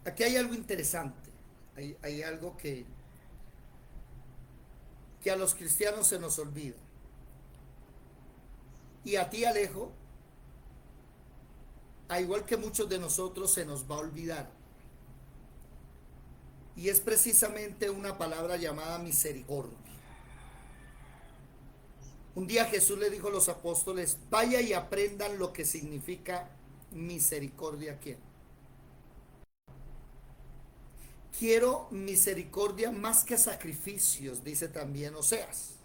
Aquí hay algo interesante, hay algo que a los cristianos se nos olvida. Y a ti, Alejo, a igual que muchos de nosotros, se nos va a olvidar. Y es precisamente una palabra llamada misericordia. Un día Jesús le dijo a los apóstoles, vaya y aprendan lo que significa misericordia. ¿A quién? Quiero misericordia más que sacrificios, dice también Oseas.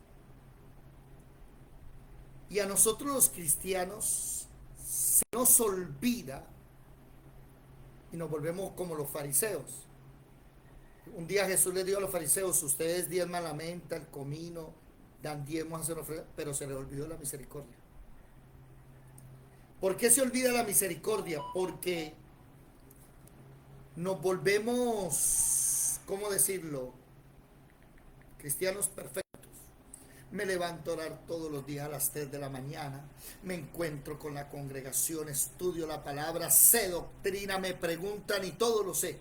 Y a nosotros los cristianos se nos olvida y nos volvemos como los fariseos. Un día Jesús le dijo a los fariseos, ustedes diezman la menta, el comino, dan diezmos, hacen ofrenda, pero se les olvidó la misericordia. ¿Por qué se olvida la misericordia? Porque nos volvemos, ¿cómo decirlo? Cristianos perfectos. Me levanto a orar todos los días a las 3 de la mañana, me encuentro con la congregación, estudio la palabra, sé doctrina, me preguntan y todo lo sé.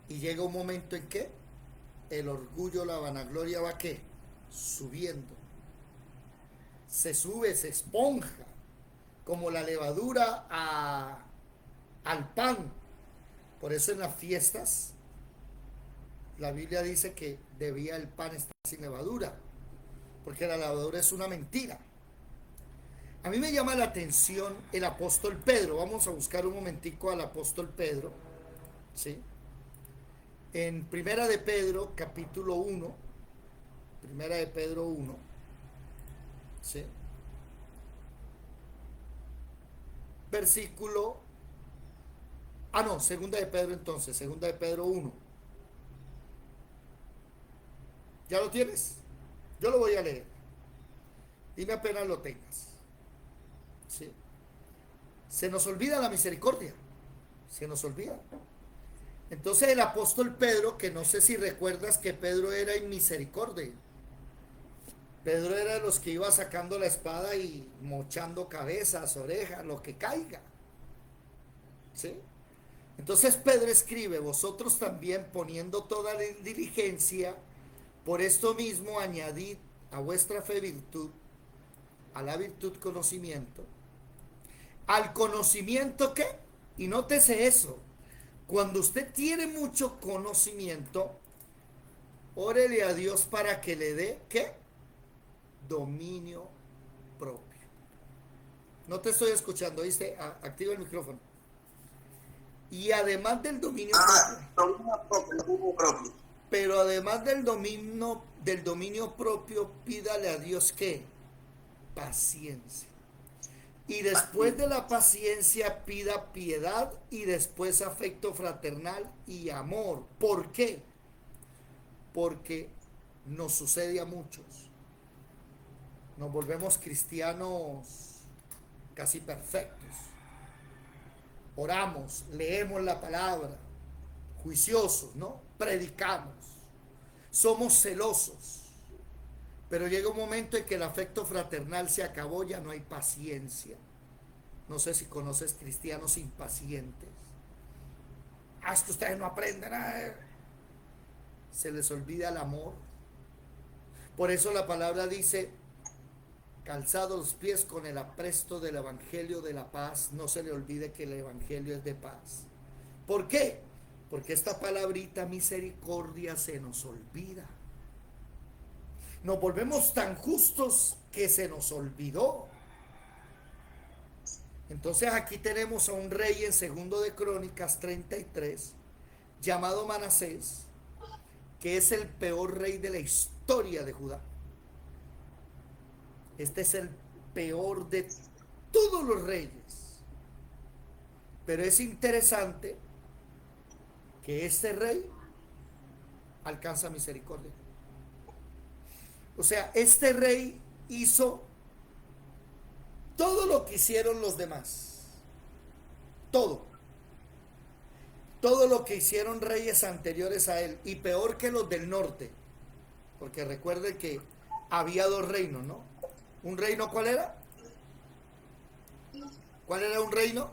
Y llega un momento en que el orgullo, la vanagloria va ¿qué? Subiendo. Se sube, se esponja, como la levadura al pan. Por eso en las fiestas la Biblia dice que debía el pan estar sin levadura, porque la levadura es una mentira. A mí me llama la atención el apóstol Pedro. Vamos a buscar un momentico al apóstol Pedro, ¿sí? En Primera de Pedro, capítulo 1, Primera de Pedro 1, ¿sí? Versículo, no, Segunda de Pedro entonces, Segunda de Pedro 1. ¿Ya lo tienes? Yo lo voy a leer. Dime apenas lo tengas, ¿sí? Se nos olvida la misericordia, se nos olvida. Entonces el apóstol Pedro, que no sé si recuerdas que Pedro era inmisericordia. Pedro era de los que iba sacando la espada y mochando cabezas, orejas, lo que caiga, ¿sí? Entonces Pedro escribe, vosotros también poniendo toda diligencia, por esto mismo añadid a vuestra fe virtud, a la virtud conocimiento, al conocimiento ¿qué? Y nótese eso, cuando usted tiene mucho conocimiento, órele a Dios para que le dé ¿qué? Dominio propio. No te estoy escuchando, dice, activa el micrófono. Y además del dominio propio, Dominio propio. pero además del dominio propio, pídale a Dios ¿qué? Paciencia. Y después de la paciencia pida piedad y después afecto fraternal y amor. ¿Por qué? Porque nos sucede a muchos. Nos volvemos cristianos casi perfectos. Oramos, leemos la palabra, juiciosos, ¿no? Predicamos, somos celosos. Pero llega un momento en que el afecto fraternal se acabó, ya no hay paciencia. No sé si conoces cristianos impacientes. Es que ustedes no aprenden nada. Se les olvida el amor. Por eso la palabra dice, calzados los pies con el apresto del evangelio de la paz. No se le olvide que el evangelio es de paz. ¿Por qué? Porque esta palabrita misericordia se nos olvida. Nos volvemos tan justos que se nos olvidó. Entonces aquí tenemos a un rey en segundo de Crónicas 33, llamado Manasés, que es el peor rey de la historia de Judá. Este es el peor de todos los reyes. Pero es interesante que este rey alcanza misericordia. O sea, este rey hizo todo lo que hicieron los demás. Todo. Todo lo que hicieron reyes anteriores a él. Y peor que los del norte. Porque recuerden que había dos reinos, ¿no? ¿Un reino cuál era? ¿Cuál era un reino?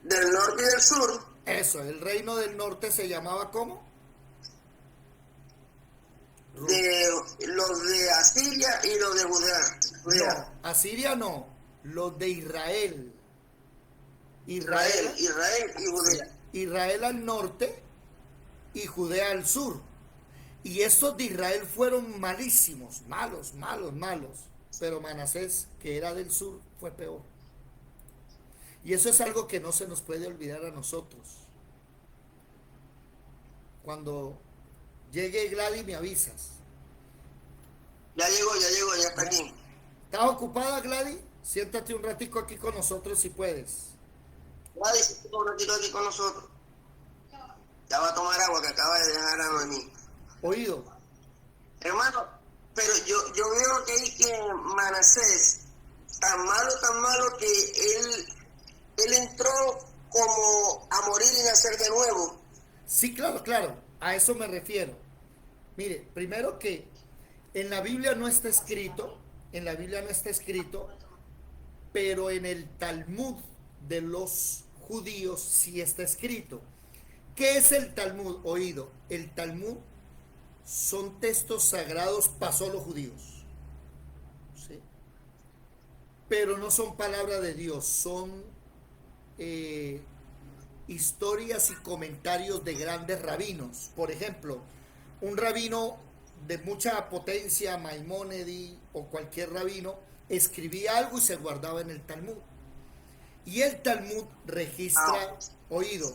del norte y del sur, Eso, el reino del norte se llamaba ¿cómo? de los de Asiria y los de Judea. No, Asiria no, los de Israel. Israel, Israel, Israel y sí, Judea. Israel al norte y Judea al sur. Y estos de Israel fueron malísimos, malos, malos, malos. Pero Manasés, que era del sur, fue peor. Y eso es algo que no se nos puede olvidar a nosotros. Cuando llegue Gladys me avisas. Ya llegó, ya está ¿Ya? aquí. ¿Estás ocupada, Gladys? Siéntate un ratico aquí con nosotros si puedes. Gladys, un ratito aquí con nosotros. Ya va a tomar agua que acaba de dejar a Noemí. Oído. Hermano, pero yo veo que Manasés, tan malo que él entró como a morir y nacer de nuevo. Sí, claro, claro. A eso me refiero. Mire, primero que en la Biblia no está escrito, en la Biblia no está escrito, pero en el Talmud de los judíos sí está escrito. ¿Qué es el Talmud? Oído, el Talmud son textos sagrados para solo judíos, ¿sí? Pero no son palabra de Dios, son eh, historias y comentarios de grandes rabinos. Por ejemplo, un rabino de mucha potencia, Maimónides o cualquier rabino, escribía algo y se guardaba en el Talmud. Y el Talmud registra, oído,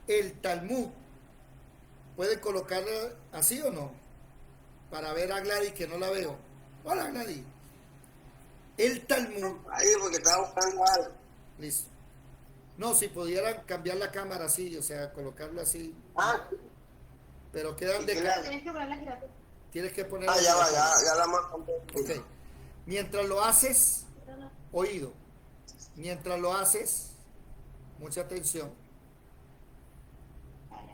el Talmud, ¿puede colocarlo así o no? Para ver a Gladys que no la veo. Hola Gladys. El Talmud, Ahí porque estaba buscando algo. listo. No, si pudieran cambiar la cámara así, o sea, colocarlo así, Ah, pero quedan de claro. cara. Tienes que poner. Ya va, ya la mandé. Ok. Mientras lo haces, oído, mientras lo haces, mucha atención,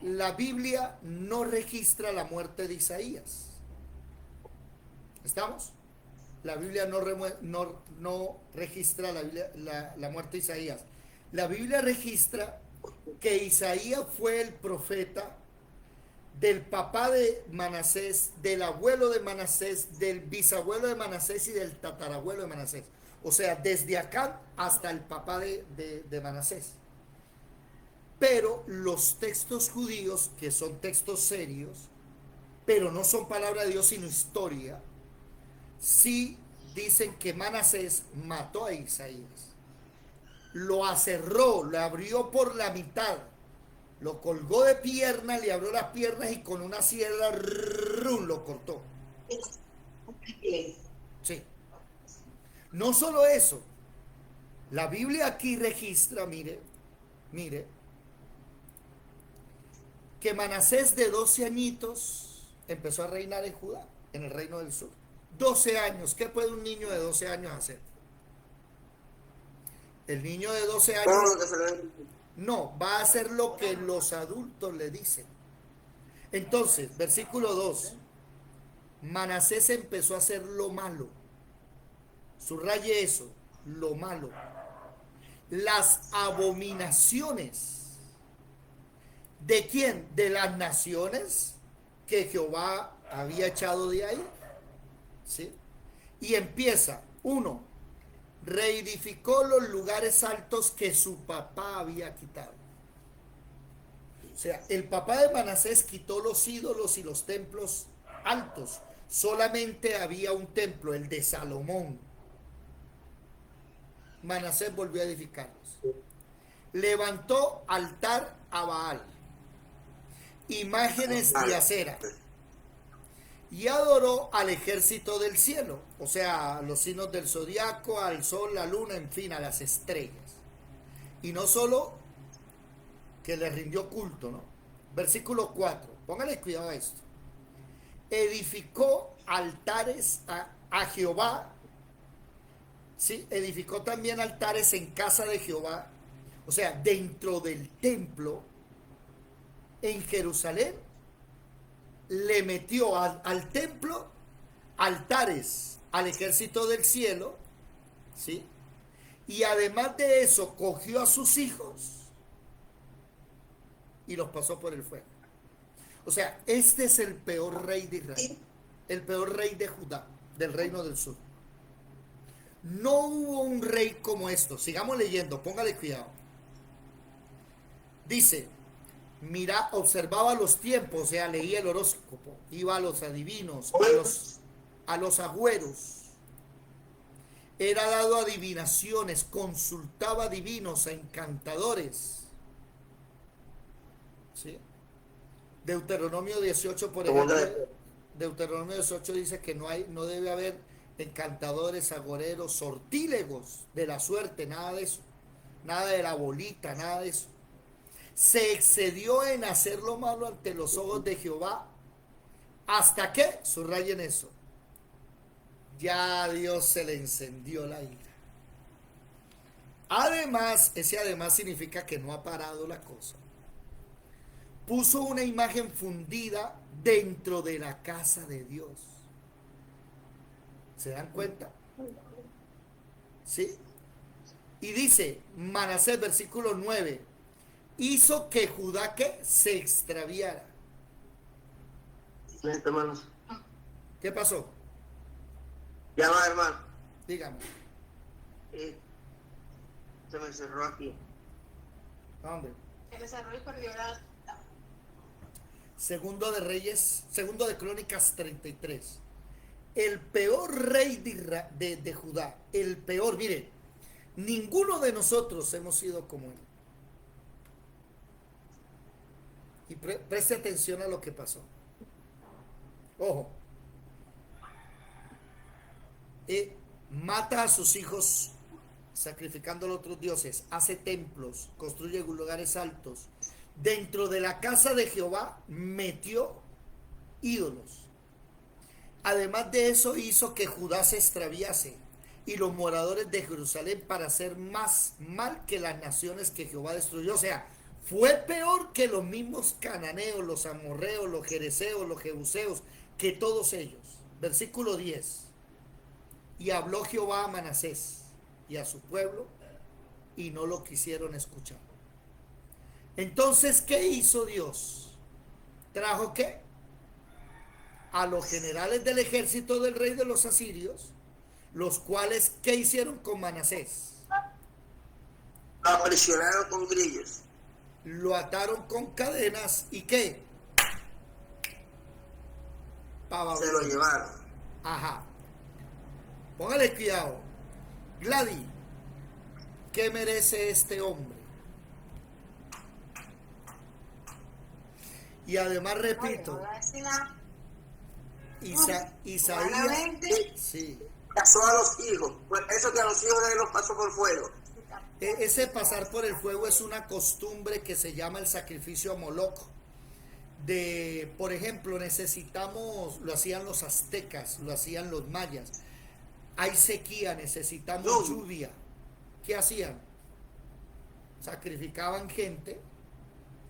la Biblia no registra la muerte de Isaías. ¿Estamos? La Biblia no registra la muerte de Isaías. La Biblia registra que Isaías fue el profeta del papá de Manasés, del abuelo de Manasés, del bisabuelo de Manasés y del tatarabuelo de Manasés. O sea, desde acá hasta el papá de Manasés. Pero los textos judíos, que son textos serios, pero no son palabra de Dios sino historia, sí dicen que Manasés mató a Isaías. Lo aserró, lo abrió por la mitad, lo colgó de pierna, le abrió las piernas y con una sierra lo cortó. Sí. No solo eso, la Biblia aquí registra, mire, que Manasés de 12 añitos empezó a reinar en Judá, en el reino del sur. 12 años, ¿qué puede un niño de 12 años hacer? El niño de 12 años no, va a hacer lo que los adultos le dicen. Entonces, versículo 2, Manasés empezó a hacer lo malo. Subraye eso, lo malo. Las abominaciones. ¿De quién? De las naciones que Jehová había echado de ahí. ¿Sí? Y empieza, 1, reedificó los lugares altos que su papá había quitado. O sea, el papá de Manasés quitó los ídolos y los templos altos. Solamente había un templo, el de Salomón. Manasés volvió a edificarlos. Levantó altar a Baal, imágenes de acera, y adoró al ejército del cielo, o sea, a los signos del zodiaco, al sol, la luna, en fin, a las estrellas. Y no solo que le rindió culto, ¿no? Versículo 4, póngale cuidado a esto. Edificó altares a Jehová, ¿sí? Edificó también altares en casa de Jehová, o sea, dentro del templo en Jerusalén. Le metió al templo altares al ejército del cielo, ¿sí? Y además de eso cogió a sus hijos y los pasó por el fuego. O sea, este es el peor rey de Israel, el peor rey de Judá, del reino del sur. No hubo un rey como esto. Sigamos leyendo, póngale cuidado. Dice, mira, observaba los tiempos, o sea, leía el horóscopo, iba a los adivinos, a los agüeros, era dado a adivinaciones, consultaba divinos, a encantadores. ¿Sí? Deuteronomio 18, por ejemplo, Deuteronomio 18 dice que no debe haber encantadores, agoreros, sortílegos de la suerte, nada de eso, nada de la bolita, nada de eso. Se excedió en hacer lo malo ante los ojos de Jehová, hasta que, subrayen eso, ya a Dios se le encendió la ira. Además, ese además significa que no ha parado la cosa. Puso una imagen fundida dentro de la casa de Dios. ¿Se dan cuenta? ¿Sí? Y dice, Manasés, versículo 9, hizo que Judá que se extraviara. Hermanos. ¿Qué pasó? Ya va, hermano. Dígame. Se me cerró aquí. ¿Dónde? Se me cerró y perdió la... Segundo de Reyes, segundo de Crónicas 33. El peor rey de Judá, el peor, mire, ninguno de nosotros hemos sido como él. Y preste atención a lo que pasó. Ojo. Mata a sus hijos sacrificando a otros dioses, hace templos, construye lugares altos. Dentro de la casa de Jehová metió ídolos. Además de eso hizo que Judá se extraviase y los moradores de Jerusalén para hacer más mal que las naciones que Jehová destruyó. O sea, fue peor que los mismos cananeos, los amorreos, los jereseos, los jebuseos, que todos ellos. Versículo 10. Y habló Jehová a Manasés y a su pueblo y no lo quisieron escuchar. Entonces, ¿qué hizo Dios? ¿Trajo qué? A los generales del ejército del rey de los asirios, los cuales, ¿qué hicieron con Manasés? Lo aprisionaron con grillos. Lo ataron con cadenas y ¿qué? Se lo llevaron. Ajá. Póngale cuidado. Gladys, ¿qué merece este hombre? Y además repito, Isaías, sí. Casó a los hijos. Pues eso que a los hijos de él los pasó por fuego. Ese pasar por el fuego es una costumbre que se llama el sacrificio a Moloch. Por ejemplo, necesitamos, lo hacían los aztecas, lo hacían los mayas. Hay sequía, necesitamos lluvia. ¿Qué hacían? Sacrificaban gente,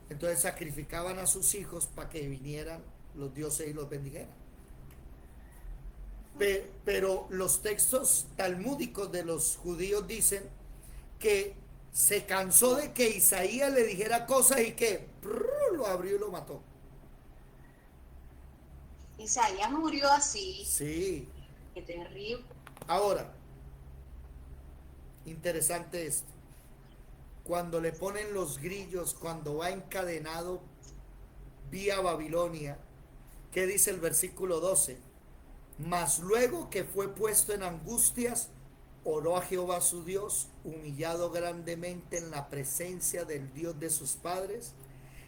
entonces sacrificaban a sus hijos para que vinieran los dioses y los bendijeran. Pero los textos talmúdicos de los judíos dicen que se cansó de que Isaías le dijera cosas y que lo abrió y lo mató. Isaías murió así. Sí. Qué terrible. Ahora, interesante esto. Cuando le ponen los grillos, cuando va encadenado vía Babilonia, ¿qué dice el versículo 12? Mas luego que fue puesto en angustias, oró a Jehová su Dios, humillado grandemente en la presencia del Dios de sus padres,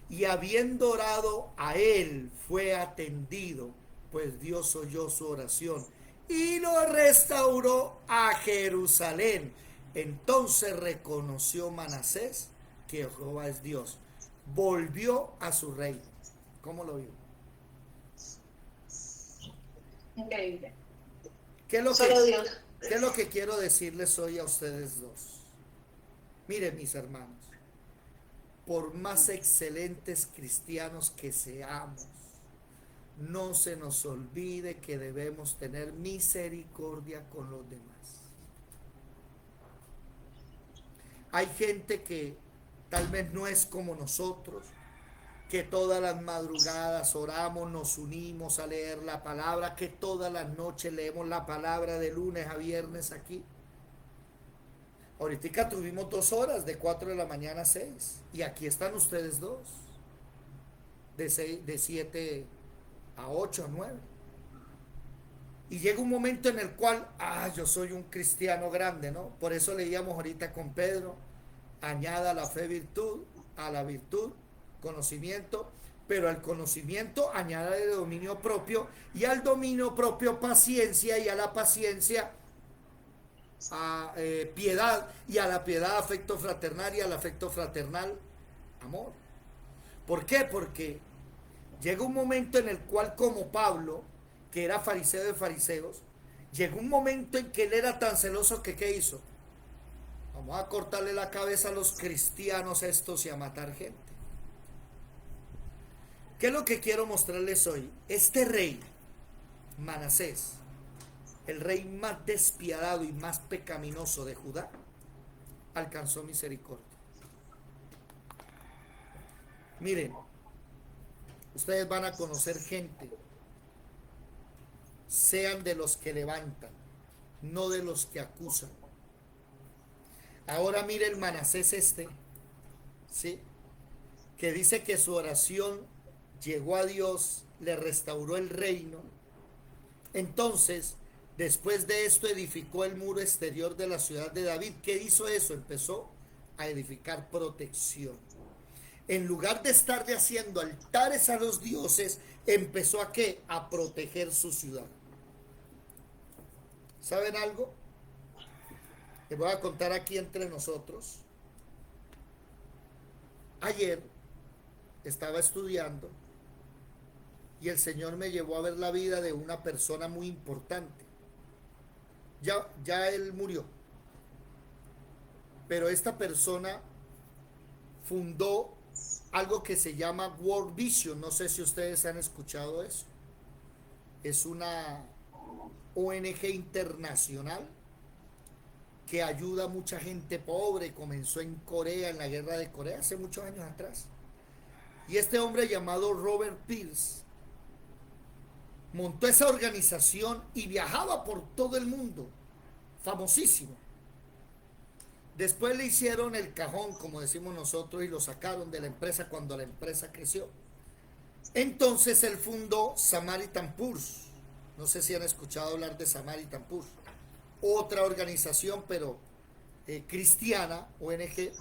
y habiendo orado a él, fue atendido, pues Dios oyó su oración y lo restauró a Jerusalén. Entonces reconoció Manasés que Jehová es Dios. Volvió a su reino. ¿Cómo lo vio? Increíble. ¿Qué Dios. es lo que quiero decirles hoy a ustedes dos? Miren, mis hermanos, por más excelentes cristianos que seamos, no se nos olvide que debemos tener misericordia con los demás. Hay gente que tal vez no es como nosotros, que todas las madrugadas oramos, nos unimos a leer la palabra, que todas las noches leemos la palabra de lunes a viernes aquí. Ahorita tuvimos 2 horas, de 4 de la mañana a 6, y aquí están ustedes dos, de 7 a 8 a 9. Y llega un momento en el cual, yo soy un cristiano grande, ¿no? Por eso leíamos ahorita con Pedro, añada a la fe virtud, a la virtud conocimiento, pero al conocimiento añade dominio propio, y al dominio propio paciencia, y a la paciencia piedad, y a la piedad afecto fraternal, y al afecto fraternal amor. ¿Por qué? Porque llega un momento en el cual, como Pablo, que era fariseo de fariseos, llegó un momento en que él era tan celoso que ¿qué hizo? Vamos a cortarle la cabeza a los cristianos estos y a matar gente. ¿Qué es lo que quiero mostrarles hoy? Este rey, Manasés, el rey más despiadado y más pecaminoso de Judá, alcanzó misericordia. Miren, ustedes van a conocer gente, sean de los que levantan, no de los que acusan. Ahora mire el Manasés ¿sí? Que dice que su oración llegó a Dios, le restauró el reino. Entonces, después de esto edificó el muro exterior de la ciudad de David. ¿Qué hizo eso? Empezó a edificar protección. En lugar de estar haciendo altares a los dioses, empezó a ¿qué? A proteger su ciudad. ¿Saben algo? Les voy a contar aquí entre nosotros. Ayer estaba estudiando y el Señor me llevó a ver la vida de una persona muy importante. Ya él murió, pero esta persona fundó algo que se llama World Vision. No sé si ustedes han escuchado eso. Es una ONG internacional que ayuda a mucha gente pobre. Comenzó en Corea, en la guerra de Corea, hace muchos años atrás. Y este hombre llamado Robert Pierce montó esa organización y viajaba por todo el mundo, famosísimo. Después le hicieron el cajón, como decimos nosotros, y lo sacaron de la empresa cuando la empresa creció. Entonces él fundó Samaritan Purse. No sé si han escuchado hablar de Samaritan Purse. Otra organización, pero cristiana, ONG,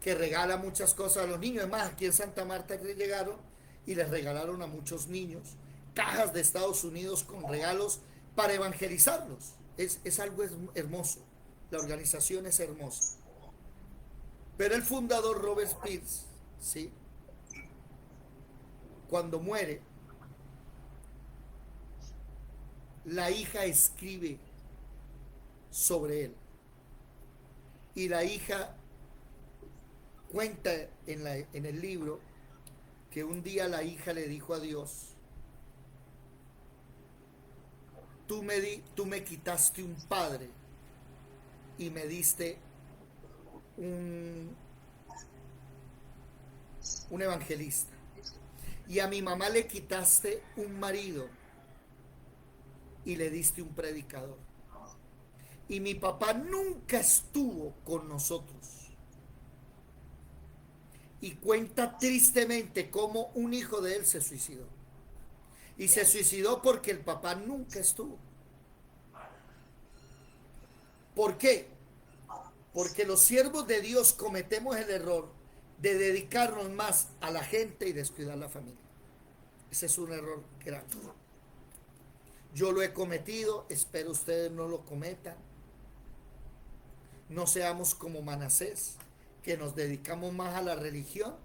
que regala muchas cosas a los niños. Es más, aquí en Santa Marta llegaron y les regalaron a muchos niños cajas de Estados Unidos con regalos para evangelizarlos. Es algo hermoso. La organización es hermosa. Pero el fundador Robert Pierce, ¿sí? Cuando muere, la hija escribe sobre él. Y la hija cuenta en el libro que un día la hija le dijo a Dios: tú me quitaste un padre y me diste un evangelista, y a mi mamá le quitaste un marido y le diste un predicador, y mi papá nunca estuvo con nosotros. Y cuenta tristemente cómo un hijo de él se suicidó, y se suicidó porque el papá nunca estuvo. ¿Por qué? Porque los siervos de Dios cometemos el error de dedicarnos más a la gente y descuidar la familia. Ese es un error grande. Yo lo he cometido, espero ustedes no lo cometan. No seamos como Manasés, que nos dedicamos más a la religión.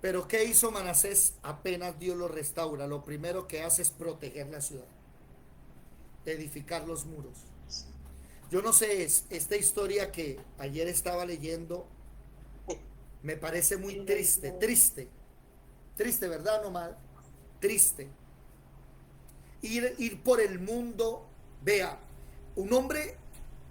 Pero ¿qué hizo Manasés? Apenas Dios lo restaura, lo primero que hace es proteger la ciudad, edificar los muros. Yo no sé, esta historia que ayer estaba leyendo me parece muy triste, ¿verdad, Nomad? Triste. Ir por el mundo, vea, un hombre,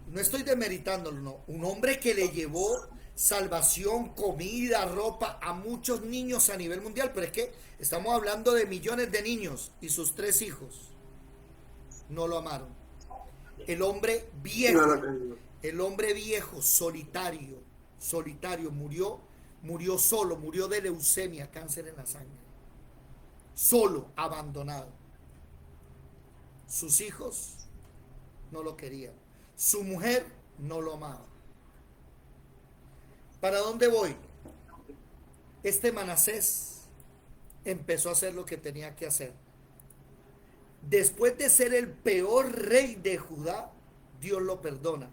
no estoy demeritándolo, no, un hombre que le llevó salvación, comida, ropa a muchos niños a nivel mundial, pero es que estamos hablando de millones de niños y sus 3 hijos no lo amaron. El hombre viejo, No lo tengo. el hombre viejo, solitario, murió solo, murió de leucemia, cáncer en la sangre, solo, abandonado. Sus hijos no lo querían, su mujer no lo amaba. ¿Para dónde voy? Este Manasés empezó a hacer lo que tenía que hacer. Después de ser el peor rey de Judá, Dios lo perdona.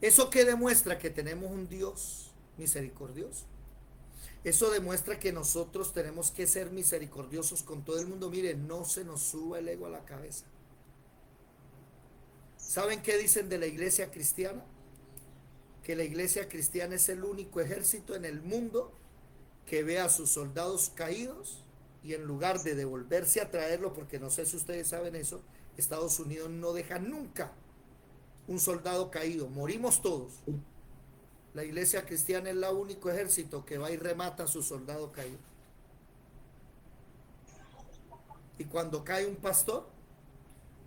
¿Eso qué demuestra? Que tenemos un Dios misericordioso. Eso demuestra que nosotros tenemos que ser misericordiosos con todo el mundo. Miren, no se nos suba el ego a la cabeza. ¿Saben qué dicen de la iglesia cristiana? Que la iglesia cristiana es el único ejército en el mundo que ve a sus soldados caídos y en lugar de devolverse a traerlo, porque no sé si ustedes saben eso, Estados Unidos no deja nunca un soldado caído, morimos todos. La iglesia cristiana es el único ejército que va y remata a su soldado caído. Y cuando cae un pastor,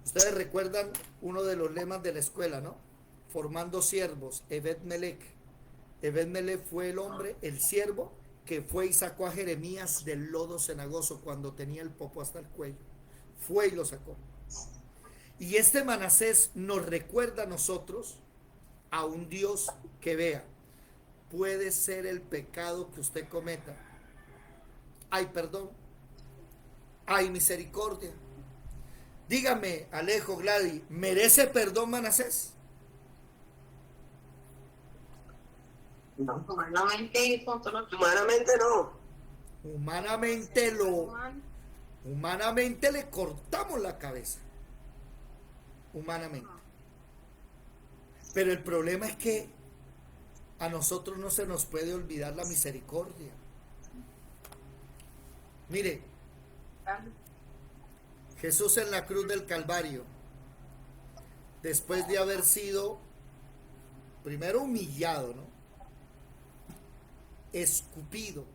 ustedes recuerdan uno de los lemas de la escuela, ¿no? Formando siervos, Ebed Melech. Ebed Melech fue el hombre, el siervo, que fue y sacó a Jeremías del lodo cenagoso cuando tenía el popo hasta el cuello. Fue y lo sacó. Y este Manasés nos recuerda a nosotros a un Dios que vea, puede ser el pecado que usted cometa. Hay perdón, hay misericordia. Dígame, Alejo, Gladys, ¿merece perdón Manasés? No. Humanamente, Humanamente no. Humanamente le cortamos la cabeza. Humanamente. Pero el problema es que a nosotros no se nos puede olvidar la misericordia. Mire, Jesús en la cruz del Calvario, después de haber sido primero humillado, ¿no? Escupido,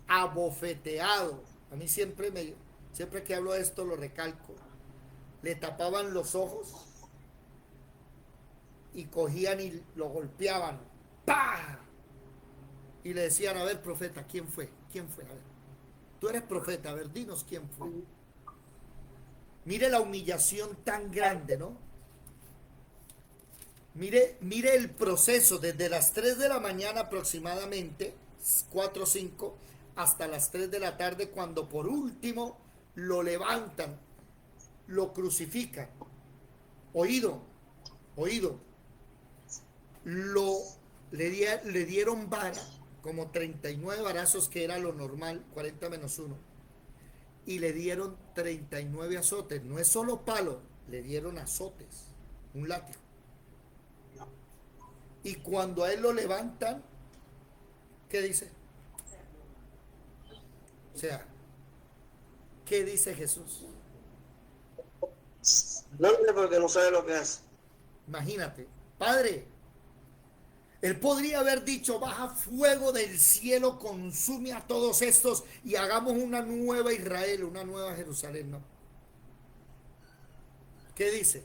abofeteado. A mí siempre que hablo de esto lo recalco. Le tapaban los ojos y cogían y lo golpeaban. ¡Pah! Y le decían, a ver, profeta, ¿quién fue? ¿Quién fue? A ver, tú eres profeta, a ver, dinos quién fue. Mire la humillación tan grande, ¿no? Mire el proceso desde las 3 de la mañana aproximadamente, 4 o 5, hasta las 3 de la tarde, cuando por último lo levantan, lo crucifican. Oído. Le dieron vara, como 39 varazos, que era lo normal, 40 menos 1. Y le dieron 39 azotes. No es solo palo, le dieron azotes, un látigo. Y cuando a él lo levantan, ¿qué dice? O sea, ¿qué dice Jesús? No, porque no sabe lo que hace. Imagínate, Padre, él podría haber dicho, baja fuego del cielo, consume a todos estos y hagamos una nueva Israel, una nueva Jerusalén, ¿no? ¿Qué dice?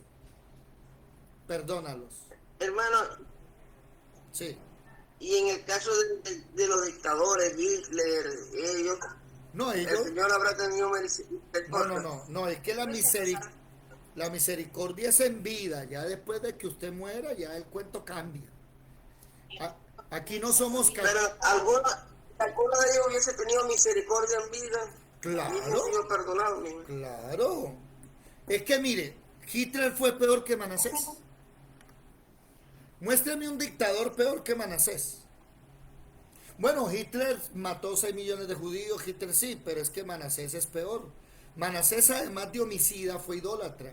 Perdónalos. Hermano, Sí. y en el caso de los dictadores, Hitler, ellos, No, el ellos... Señor habrá tenido misericordia. No, es que la misericordia es en vida, ya después de que usted muera, ya el cuento cambia. Aquí no somos... Pero alguno de ellos hubiese tenido misericordia en vida. Claro. Y hubiese sido perdonado. Claro. Es que mire, Hitler fue peor que Manasés. Muéstrame un dictador peor que Manasés. Bueno, Hitler mató 6 millones de judíos, Hitler sí, pero es que Manasés es peor. Manasés, además de homicida, fue idólatra.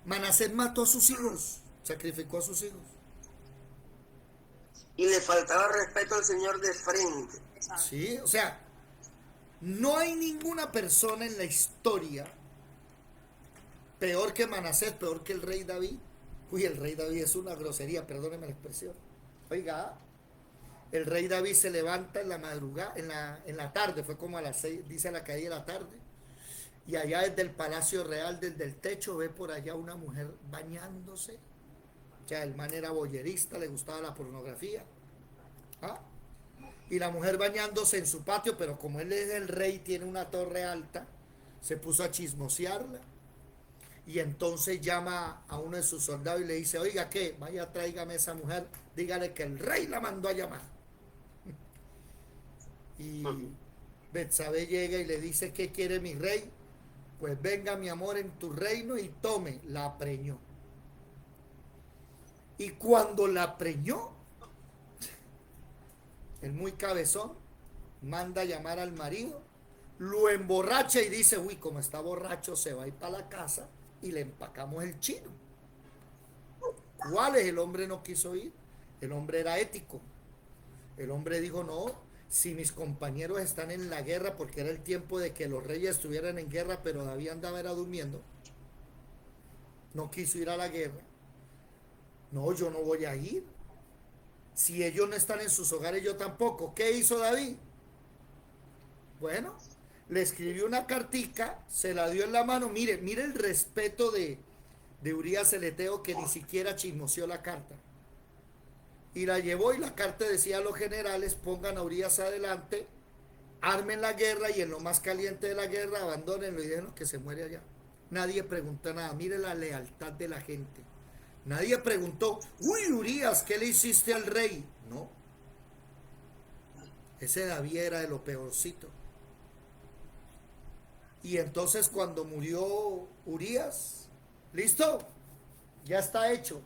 Manasés mató a sus hijos, sacrificó a sus hijos. Y le faltaba respeto al Señor de frente. Sí, o sea, no hay ninguna persona en la historia peor que Manasés, peor que el rey David. Uy, el rey David es una grosería, perdóneme la expresión. Oiga, el rey David se levanta en la madrugada, en la tarde, fue como a las 6, dice la caída de la tarde, y allá desde el palacio real, desde el techo, ve por allá una mujer bañándose. Ya el man era boyerista, le gustaba la pornografía. ¿Ah? Y la mujer bañándose en su patio, pero como él es el rey, tiene una torre alta, se puso a chismosearla. Y entonces llama a uno de sus soldados y le dice, oiga, ¿qué? Vaya, tráigame a esa mujer, dígale que el rey la mandó a llamar. Y Betsabé llega y le dice, ¿qué quiere mi rey? Pues venga, mi amor, en tu reino y tome. La preñó. Y cuando la preñó, el muy cabezón manda a llamar al marido, lo emborracha y dice, uy, como está borracho, se va a ir para la casa y le empacamos el chino. ¿Cuál es? El hombre no quiso ir. El hombre era ético. El hombre dijo, no, si mis compañeros están en la guerra, porque era el tiempo de que los reyes estuvieran en guerra, pero David andaba era durmiendo, no quiso ir a la guerra. No, yo no voy a ir. Si ellos no están en sus hogares, yo tampoco. ¿Qué hizo David? Bueno, le escribió una cartica, se la dio en la mano. Mire, mire el respeto de Urías el Eteo, que ni siquiera chismoseó la carta. Y la llevó, y la carta decía a los generales, pongan a Urías adelante, armen la guerra y en lo más caliente de la guerra abandónenlo y déjenlo que se muere allá. Nadie preguntó nada. Mire la lealtad de la gente. Nadie preguntó, uy, Urías, ¿qué le hiciste al rey? No. Ese David era de lo peorcito. Y entonces cuando murió Urías, listo, ya está hecho.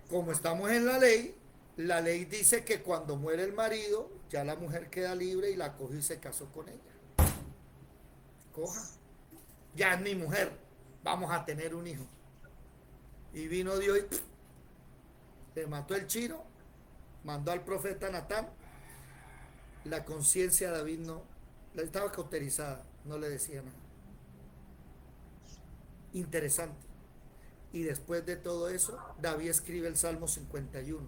Como estamos en la ley dice que cuando muere el marido, ya la mujer queda libre y la cogió y se casó con ella. Coja. Ya es mi mujer, vamos a tener un hijo. Y vino Dios y le mató el chino, mandó al profeta Natán. La conciencia de David no, estaba cauterizada, no le decía nada. Interesante. Y después de todo eso, David escribe el Salmo 51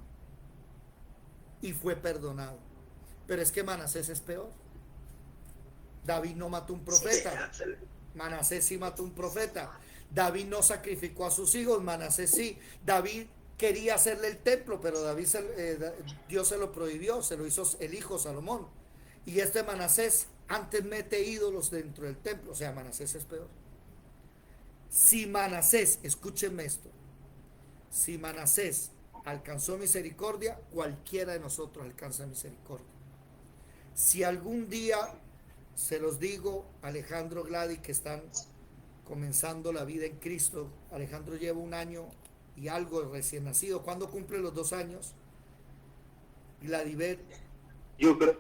y fue perdonado. Pero es que Manasés es peor. David no mató un profeta, Manasés sí mató un profeta. David no sacrificó a sus hijos, Manasés sí. David quería hacerle el templo, pero Dios se lo prohibió, se lo hizo el hijo Salomón. Y este Manasés antes mete ídolos dentro del templo, o sea, Manasés es peor. Si Manasés, escúchenme esto, si Manasés alcanzó misericordia, cualquiera de nosotros alcanza misericordia. Si algún día, se los digo, Alejandro, Gladys, que están comenzando la vida en Cristo, Alejandro lleva 1 año y algo recién nacido. ¿Cuándo cumple los 2 años? Gladys. Yo creo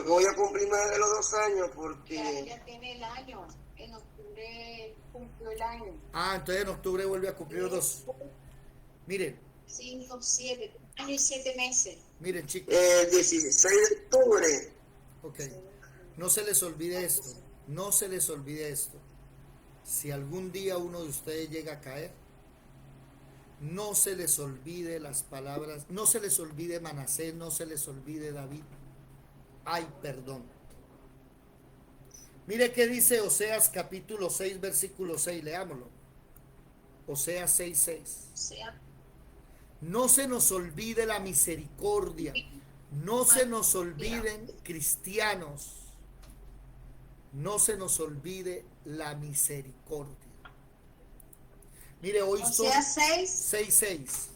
que voy a cumplir más de los 2 años porque... Ya tiene el año. En octubre cumplió el año. Ah, entonces en octubre vuelve a cumplir los 2. Miren. 5, 7, año y 7 meses. Miren, chicos. 16 de octubre. Ok. No se les olvide esto. No se les olvide esto. Si algún día uno de ustedes llega a caer, no se les olvide las palabras, no se les olvide Manasés, no se les olvide David. Ay, perdón. Mire qué dice Oseas capítulo 6, versículo 6, leámoslo. Oseas 6, 6. No se nos olvide la misericordia, no se nos olviden cristianos, no se nos olvide la misericordia. Mire, hoy son 6, 6.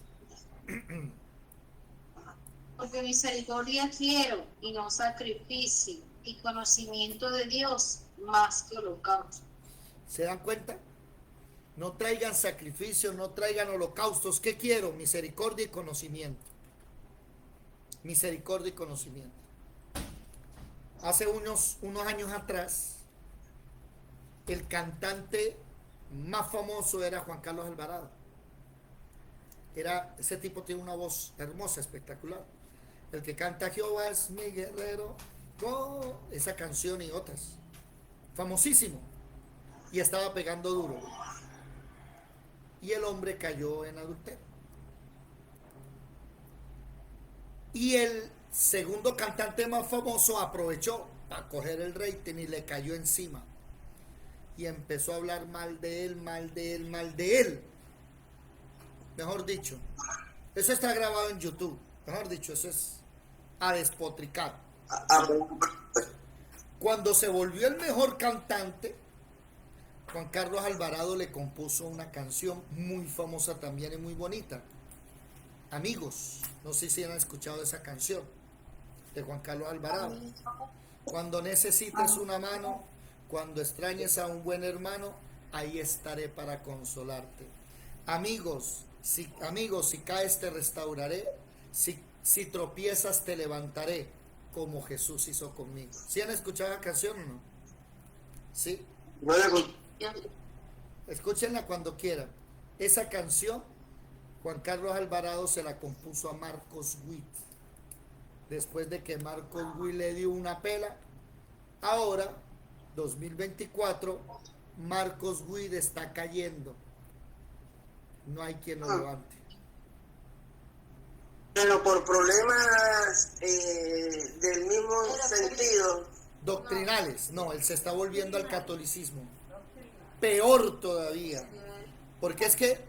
Porque misericordia quiero y no sacrificio, y conocimiento de Dios más que holocausto. ¿Se dan cuenta? No traigan sacrificios, no traigan holocaustos. ¿Qué quiero? Misericordia y conocimiento. Misericordia y conocimiento. Hace unos años atrás, el cantante más famoso era Juan Carlos Alvarado. Ese tipo tiene una voz hermosa, espectacular. El que canta Jehová es mi guerrero. Oh, esa canción y otras. Famosísimo. Y estaba pegando duro. Y el hombre cayó en adulterio. Y el segundo cantante más famoso aprovechó para coger el rating y le cayó encima. Y empezó a hablar mal de él, mal de él, mal de él. Mejor dicho, eso está grabado en YouTube. Mejor dicho, eso es a despotricar. Cuando se volvió el mejor cantante, Juan Carlos Alvarado le compuso una canción muy famosa también y muy bonita. Amigos, no sé si han escuchado esa canción de Juan Carlos Alvarado. Cuando necesites una mano, cuando extrañes a un buen hermano, ahí estaré para consolarte. Amigos, si caes te restauraré, si tropiezas te levantaré, como Jesús hizo conmigo. ¿Sí han escuchado la canción o no? ¿Sí? Escúchenla cuando quieran. Esa canción, Juan Carlos Alvarado se la compuso a Marcos Witt. Después de que Marcos Witt le dio una pela, ahora, 2024, Marcos Witt está cayendo. No hay quien lo levante. Pero por problemas del mismo sentido. Doctrinales, no, él se está volviendo al catolicismo. Peor todavía. Porque es que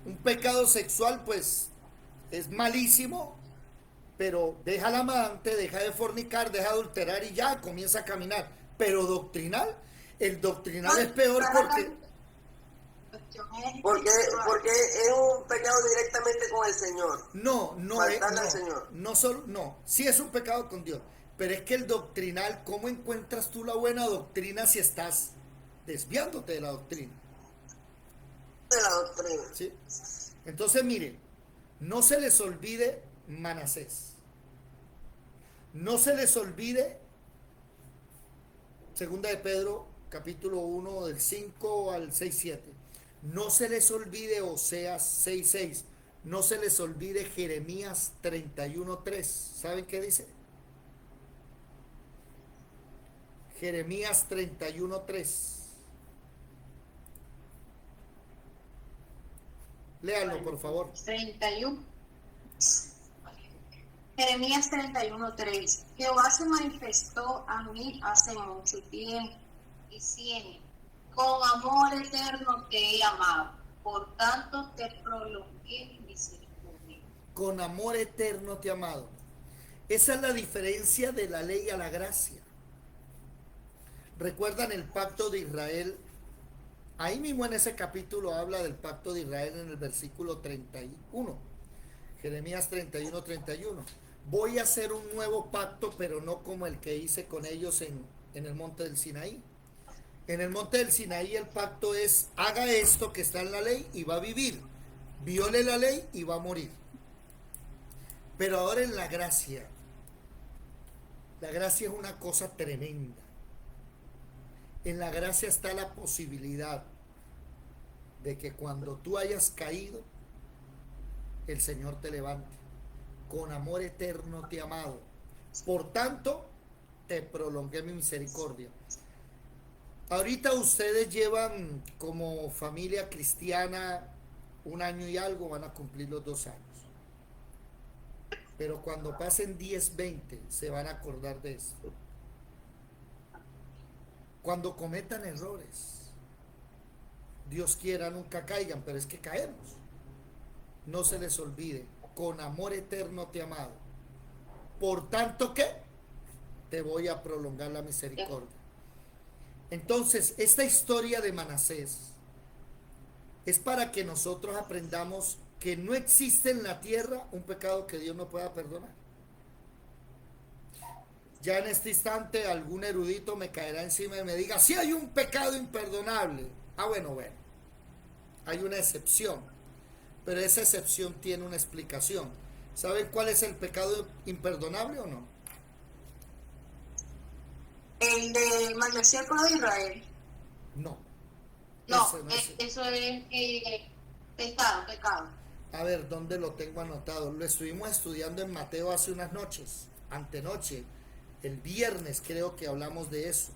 un pecado sexual, pues, es malísimo, pero deja al amante, deja de fornicar, deja de adulterar y ya comienza a caminar. Pero doctrinal, el doctrinal es peor porque es un pecado directamente con el Señor. No, sí es un pecado con Dios, pero es que el doctrinal, ¿cómo encuentras tú la buena doctrina si estás desviándote de la doctrina? De la doctrina. ¿Sí? Entonces, miren, no se les olvide Manasés. No se les olvide Segunda de Pedro, capítulo 1, del 5 al 6-7. No se les olvide Oseas 6:6. No se les olvide Jeremías 31:3. ¿Saben qué dice? Jeremías 31:3. Léanlo, por favor. 31. Jeremías 31:3. Jehová se manifestó a mí hace mucho tiempo, diciendo: con amor eterno te he amado, por tanto te prolongué mi misericordia. Con amor eterno te he amado. Esa es la diferencia de la ley a la gracia. ¿Recuerdan el pacto de Israel? Ahí mismo en ese capítulo habla del pacto de Israel en el versículo 31. Jeremías 31:31. Voy a hacer un nuevo pacto, pero no como el que hice con ellos en el monte del Sinaí. En el monte del Sinaí el pacto es: haga esto que está en la ley y va a vivir. Viole la ley y va a morir. Pero ahora en la gracia es una cosa tremenda. En la gracia está la posibilidad de que cuando tú hayas caído, el Señor te levante. Con amor eterno te he amado. Por tanto, te prolongué mi misericordia. Ahorita ustedes llevan como familia cristiana 1 año y algo, van a cumplir los 2 años. Pero cuando pasen 10, 20, se van a acordar de esto. Cuando cometan errores, Dios quiera nunca caigan, pero es que caemos. No se les olvide, con amor eterno te he amado. Por tanto, ¿qué? Te voy a prolongar la misericordia. Entonces, esta historia de Manasés es para que nosotros aprendamos que no existe en la tierra un pecado que Dios no pueda perdonar. Ya en este instante algún erudito me caerá encima y me diga: sí hay un pecado imperdonable. Bueno, hay una excepción, pero esa excepción tiene una explicación. ¿Saben cuál es el pecado imperdonable o no? El de maldecir al pueblo de Israel. No. No, eso es pecado. A ver, ¿dónde lo tengo anotado? Lo estuvimos estudiando en Mateo hace unas noches, antenoche, el viernes creo que hablamos de eso.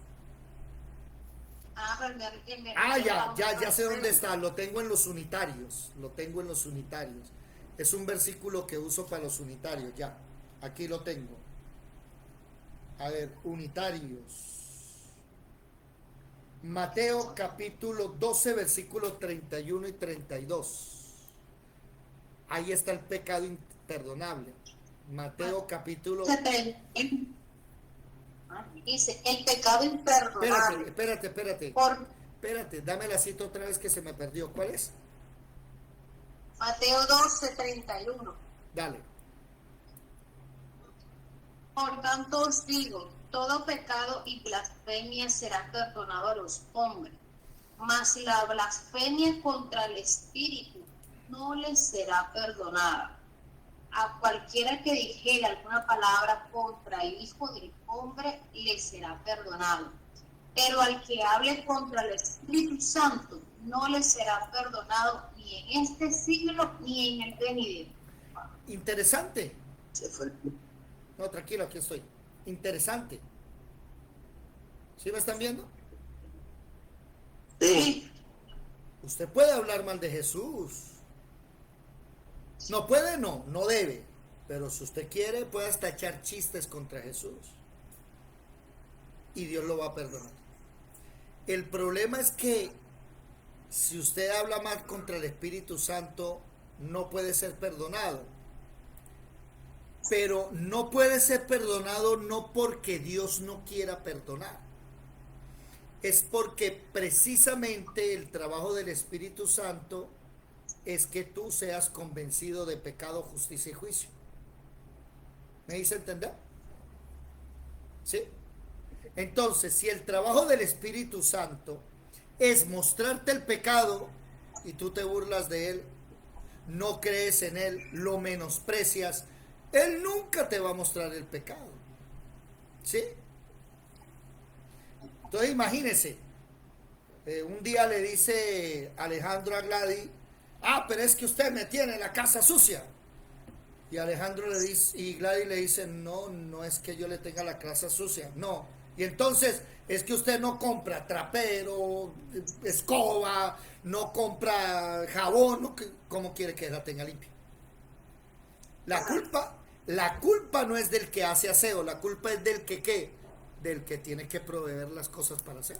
Ya sé dónde está, lo tengo en los unitarios. Es un versículo que uso para los unitarios, ya. Aquí lo tengo. A ver, unitarios. Mateo capítulo 12, versículos 31 y 32. Ahí está el pecado imperdonable. Mateo capítulo... Dice, el pecado imperdonable. Espérate, dame la cita otra vez que se me perdió. ¿Cuál es? Mateo 12, 31. Dale. Por tanto os digo, todo pecado y blasfemia será perdonado a los hombres, mas la blasfemia contra el Espíritu no les será perdonada. A cualquiera que dijere alguna palabra contra el Hijo del Hombre le será perdonado. Pero al que hable contra el Espíritu Santo no le será perdonado ni en este siglo ni en el venidero. Interesante. Se fue. No, tranquilo, aquí estoy. Interesante. ¿Sí me están viendo? Sí. Usted puede hablar mal de Jesús. No puede, no debe. Pero si usted quiere, puede hasta echar chistes contra Jesús. Y Dios lo va a perdonar. El problema es que si usted habla mal contra el Espíritu Santo, no puede ser perdonado. Pero no puede ser perdonado no porque Dios no quiera perdonar. Es porque precisamente el trabajo del Espíritu Santo es que tú seas convencido de pecado, justicia y juicio. ¿Me hice entender? ¿Sí? Entonces, si el trabajo del Espíritu Santo es mostrarte el pecado y tú te burlas de él, no crees en él, lo menosprecias, él nunca te va a mostrar el pecado. ¿Sí? Entonces imagínense, un día le dice Alejandro a Gladys, pero es que usted me tiene la casa sucia. Y Alejandro le dice, y Gladys le dice, no es que yo le tenga la casa sucia, no. Y entonces es que usted no compra trapero, escoba, no compra jabón, ¿no? ¿Cómo quiere que la tenga limpia? La culpa no es del que hace aseo, la culpa es del que ¿qué? Del que tiene que proveer las cosas para hacer.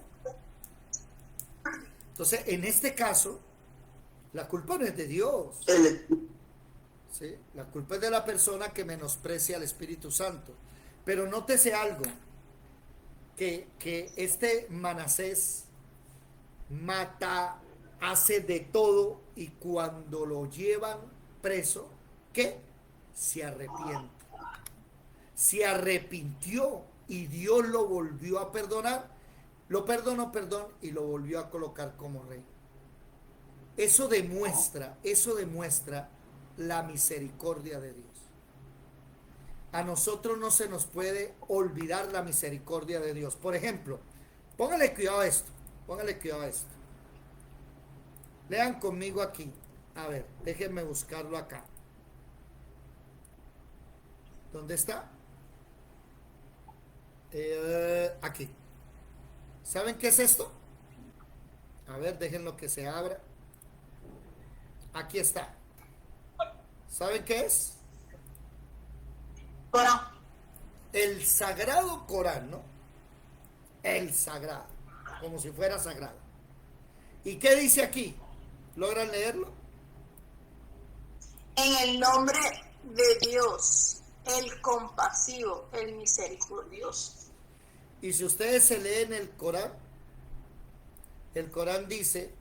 Entonces, en este caso, la culpa no es de Dios. ¿Sí? La culpa es de la persona que menosprecia al Espíritu Santo. Pero nótese algo, que este Manasés mata, hace de todo, y cuando lo llevan preso, ¿qué? Se arrepiente. Se arrepintió y Dios lo volvió a perdonar. Lo perdonó, y lo volvió a colocar como rey. Eso demuestra la misericordia de Dios. A nosotros no se nos puede olvidar la misericordia de Dios. Por ejemplo, póngale cuidado a esto. Lean conmigo aquí. A ver, déjenme buscarlo acá. ¿Dónde está? Aquí. ¿Saben qué es esto? A ver, déjenlo que se abra. Aquí está. ¿Saben qué es? Corán. El sagrado Corán, ¿no? El sagrado, como si fuera sagrado. ¿Y qué dice aquí? ¿Logran leerlo? En el nombre de Dios, el compasivo, el misericordioso. Y si ustedes se leen el Corán dice,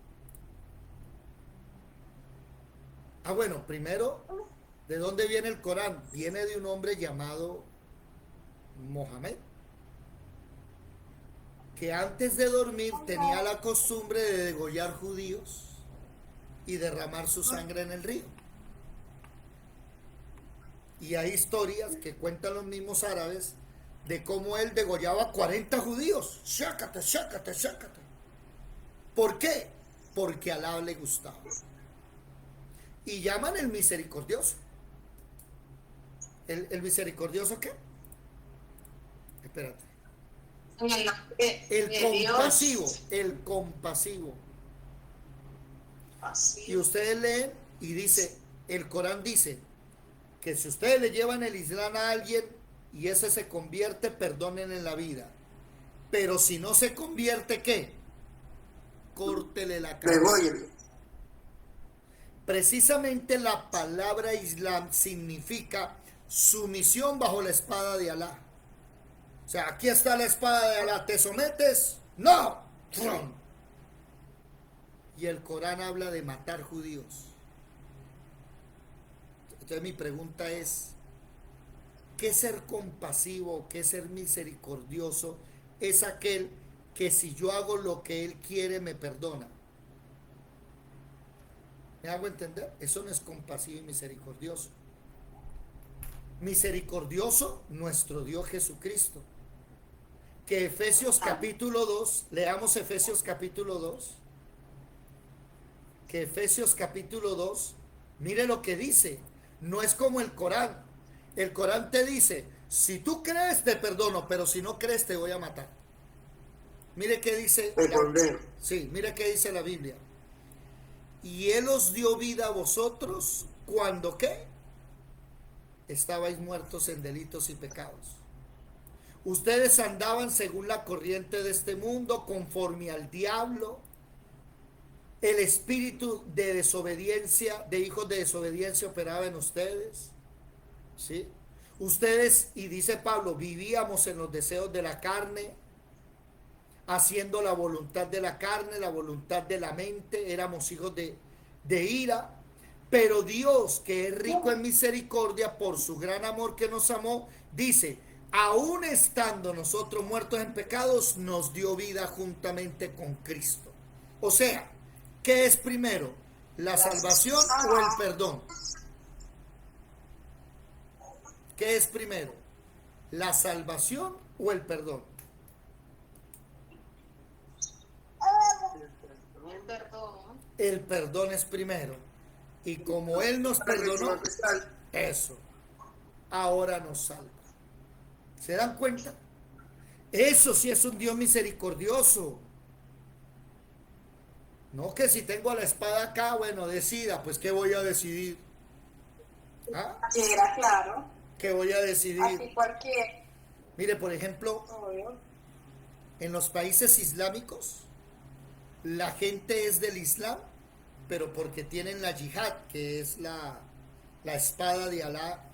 bueno, primero, ¿de dónde viene el Corán? Viene de un hombre llamado Mohammed, que antes de dormir tenía la costumbre de degollar judíos y derramar su sangre en el río. Y hay historias que cuentan los mismos árabes de cómo él degollaba 40 judíos. Chácate. ¿Por qué? Porque a Alá le gustaba. Y llaman el misericordioso. ¿El misericordioso qué? Espérate. El compasivo. Y ustedes leen y dice, el Corán dice que si ustedes le llevan el Islam a alguien y ese se convierte, perdonen en la vida. Pero si no se convierte, ¿qué? Córtele la cabeza. Dególlele. Precisamente la palabra Islam significa sumisión bajo la espada de Alá. O sea, aquí está la espada de Alá. ¿Te sometes? ¡No! Y el Corán habla de matar judíos. Entonces mi pregunta es, ¿qué ser compasivo, qué ser misericordioso es aquel que si yo hago lo que él quiere me perdona? ¿Me hago entender? Eso no es compasivo y misericordioso. Misericordioso nuestro Dios Jesucristo. Que Efesios capítulo 2, leamos Efesios capítulo 2. Que Efesios capítulo 2, mire lo que dice. No es como el Corán. El Corán te dice, si tú crees te perdono, pero si no crees te voy a matar. Mire qué dice. Sí, mire qué dice la Biblia. Y Él os dio vida a vosotros cuando ¿qué? Estabais muertos en delitos y pecados. Ustedes andaban según la corriente de este mundo, conforme al diablo, el espíritu de desobediencia, de hijos de desobediencia operaba en ustedes. ¿Sí? Ustedes, y dice Pablo, vivíamos en los deseos de la carne, haciendo la voluntad de la carne, la voluntad de la mente, éramos hijos de ira, pero Dios, que es rico en misericordia, por su gran amor que nos amó, dice, aún estando nosotros muertos en pecados, nos dio vida juntamente con Cristo. O sea, ¿qué es primero? ¿La salvación o el perdón? ¿Qué es primero? ¿La salvación o el perdón? El perdón. El perdón es primero. Y como Él nos perdonó, eso, ahora nos salva. ¿Se dan cuenta? Eso sí es un Dios misericordioso. No que si tengo la espada acá, bueno, decida, pues ¿qué voy a decidir? ¿Ah? Era claro. ¿Qué voy a decidir? Así cualquier. Mire, por ejemplo, en los países islámicos, la gente es del Islam, pero porque tienen la yihad, que es la espada de Alá,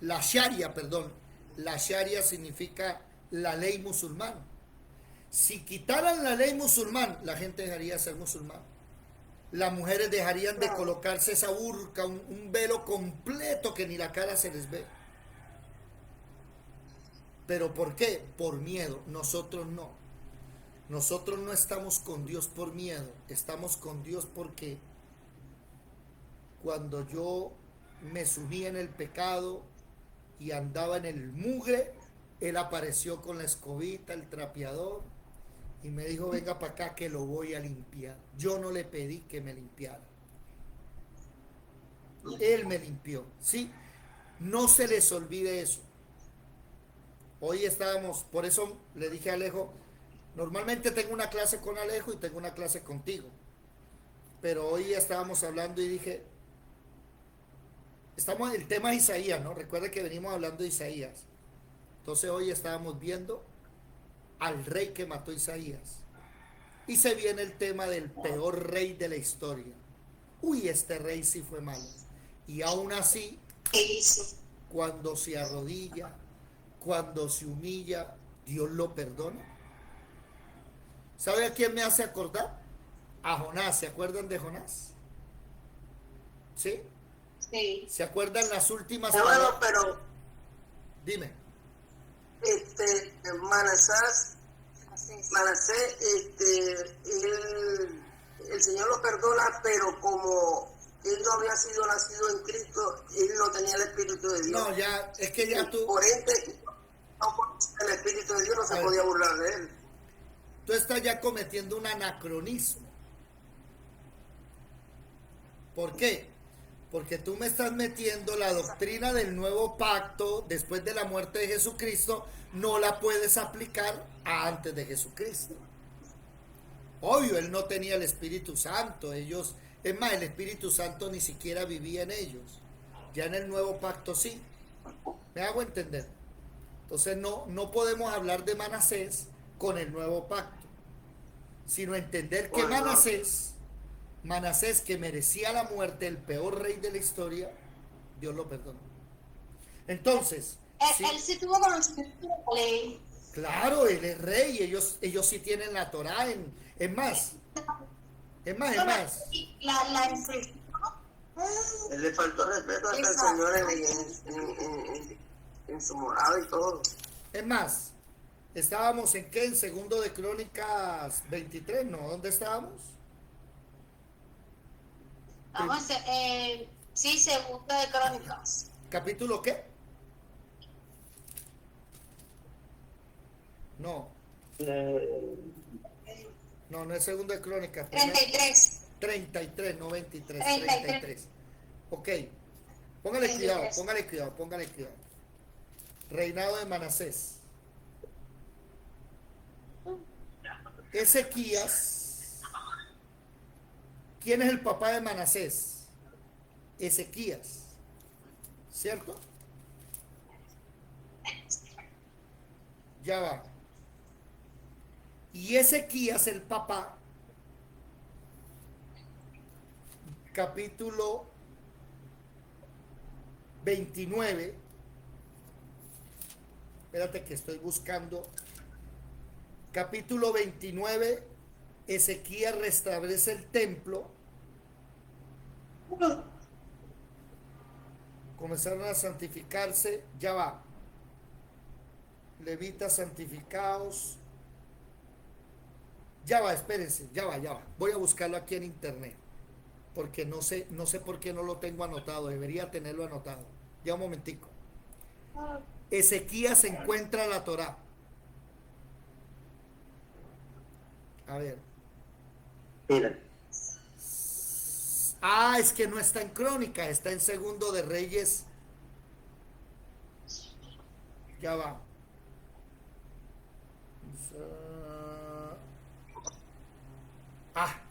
la sharia, perdón. La sharia significa la ley musulmana. Si quitaran la ley musulmana, la gente dejaría de ser musulmán. Las mujeres dejarían de colocarse esa burka, un velo completo que ni la cara se les ve. ¿Pero por qué? Por miedo. Nosotros no. Nosotros no estamos con Dios por miedo. Estamos con Dios porque cuando yo me sumí en el pecado y andaba en el mugre, Él apareció con la escobita, el trapeador, y me dijo, venga para acá que lo voy a limpiar. Yo no le pedí que me limpiara. Él me limpió, ¿sí? No se les olvide eso. Hoy estábamos, por eso le dije a Alejo, normalmente tengo una clase con Alejo y tengo una clase contigo. Pero hoy estábamos hablando y dije, estamos en el tema de Isaías, ¿no? Recuerda que venimos hablando de Isaías. Entonces hoy estábamos viendo al rey que mató a Isaías. Y se viene el tema del peor rey de la historia. Uy, este rey sí fue malo. Y aún así, cuando se arrodilla, cuando se humilla, Dios lo perdona. ¿Sabe a quién me hace acordar? A Jonás. ¿Se acuerdan de Jonás? ¿Sí? Sí. ¿Se acuerdan las últimas palabras? Pero dime. Manasés, el Señor lo perdona, pero como él no había sido nacido en Cristo, él no tenía el Espíritu de Dios. No, ya, es que ya tú... Por ende, el Espíritu de Dios no se podía burlar de él. Tú estás ya cometiendo un anacronismo. ¿Por qué? Porque tú me estás metiendo la doctrina del nuevo pacto después de la muerte de Jesucristo, no la puedes aplicar a antes de Jesucristo. Obvio, él no tenía el Espíritu Santo, ellos Es más, el Espíritu Santo ni siquiera vivía en ellos. Ya en el nuevo pacto sí. ¿Me hago entender? Entonces no podemos hablar de Manasés con el nuevo pacto, sino entender que Manasés que merecía la muerte, el peor rey de la historia, Dios lo perdonó. Entonces, Él sí tuvo conocimiento de la ley. claro, él es rey, ellos sí tienen la Torá es más, La enseñó. Él le faltó respeto hasta el Señor en su morada y todo. es más, estábamos en qué, en segundo de Crónicas 23, ¿no? ¿Dónde estábamos? Vamos, sí, segunda de Crónicas. ¿Capítulo qué? No, no es segundo de Crónicas. 33. 33, no 23, 33. 33. Ok, póngale cuidado. Reinado de Manasés. Ezequías. ¿Quién es el papá de Manasés? Ezequías. ¿Cierto? Ya va. Y Ezequías, el papá, capítulo 29. Espérate que estoy buscando. Capítulo 29, Ezequías restablece el templo. Comenzaron a santificarse. Ya va. Levitas santificados. Ya va, espérense, ya va. Voy a buscarlo aquí en internet. Porque no sé por qué no lo tengo anotado. Debería tenerlo anotado. Ya un momentico. Ezequías encuentra la Torá. A ver. Mira. Es que no está en Crónica, está en Segundo de Reyes. Ya va.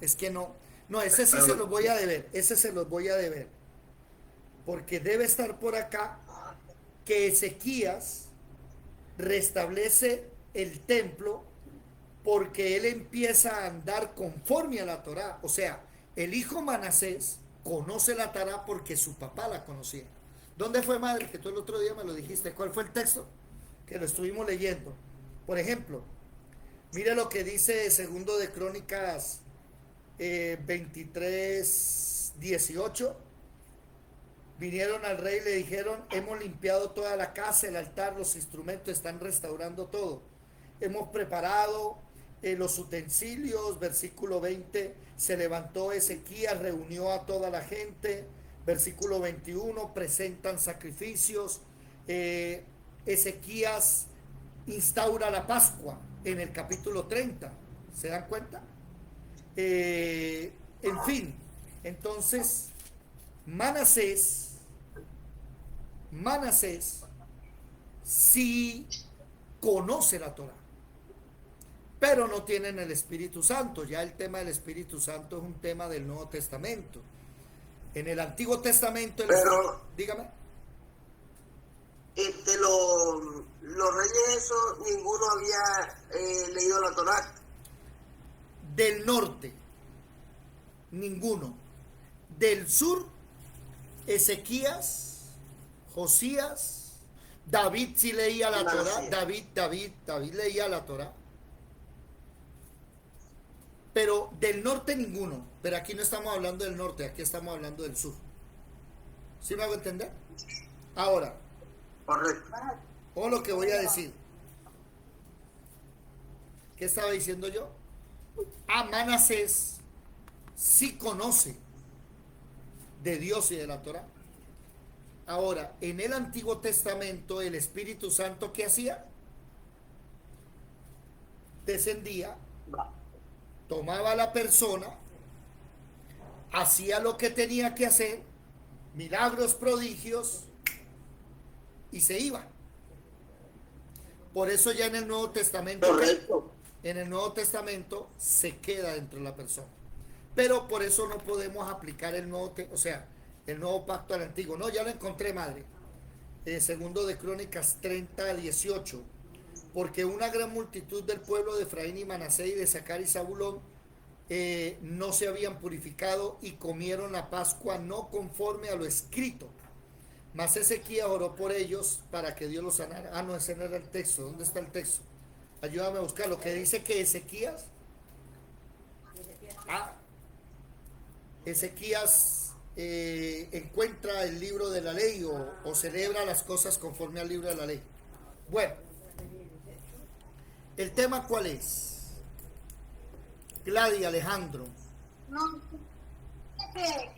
Es que no. No, ese sí se los voy a deber. Porque debe estar por acá que Ezequías restablece el templo porque él empieza a andar conforme a la Torá. O sea, el hijo Manasés conoce la Torá porque su papá la conocía. ¿Dónde fue, madre? Que tú el otro día me lo dijiste. ¿Cuál fue el texto? Que lo estuvimos leyendo. Por ejemplo, mire lo que dice Segundo de Crónicas 23, 18. Vinieron al rey y le dijeron: hemos limpiado toda la casa, el altar, los instrumentos, están restaurando todo. Hemos preparado los utensilios. Versículo 20, se levantó Ezequías, reunió a toda la gente. Versículo 21, presentan sacrificios. Ezequías instaura la Pascua en el capítulo 30. ¿Se dan cuenta? En fin, entonces Manasés sí conoce la Torá, pero no tienen el Espíritu Santo. Ya el tema del Espíritu Santo es un tema del Nuevo Testamento. En el Antiguo Testamento, pero dígame. Los reyes esos, ninguno había leído la Torá. Del norte, ninguno. Del sur, Ezequías, Josías, David sí leía la Torá. David leía la Torá. Pero del norte ninguno. Pero aquí no estamos hablando del norte, aquí estamos hablando del sur. ¿Sí me hago entender? Ahora, correcto. O lo que voy a decir. ¿Qué estaba diciendo yo? Manasés sí conoce de Dios y de la Torá. Ahora, en el Antiguo Testamento, el Espíritu Santo, ¿qué hacía? Descendía, tomaba a la persona, hacía lo que tenía que hacer, milagros, prodigios, y se iba. Por eso ya en el Nuevo Testamento, correcto, en el Nuevo Testamento se queda dentro de la persona. Pero por eso no podemos aplicar el nuevo, o sea, el nuevo pacto al antiguo. No, ya lo encontré, madre. Segundo de Crónicas 30:18. Porque una gran multitud del pueblo de Efraín y Manasés y de Sacar y Zabulón no se habían purificado y comieron la Pascua no conforme a lo escrito. Mas Ezequías oró por ellos para que Dios los sanara. Ah, no, ese no era el texto. ¿Dónde está el texto? Ayúdame a buscar lo que dice que Ezequías. Ah, Ezequías encuentra el libro de la ley o celebra las cosas conforme al libro de la ley. Bueno, ¿el tema cuál es? Gladys, Alejandro. No, que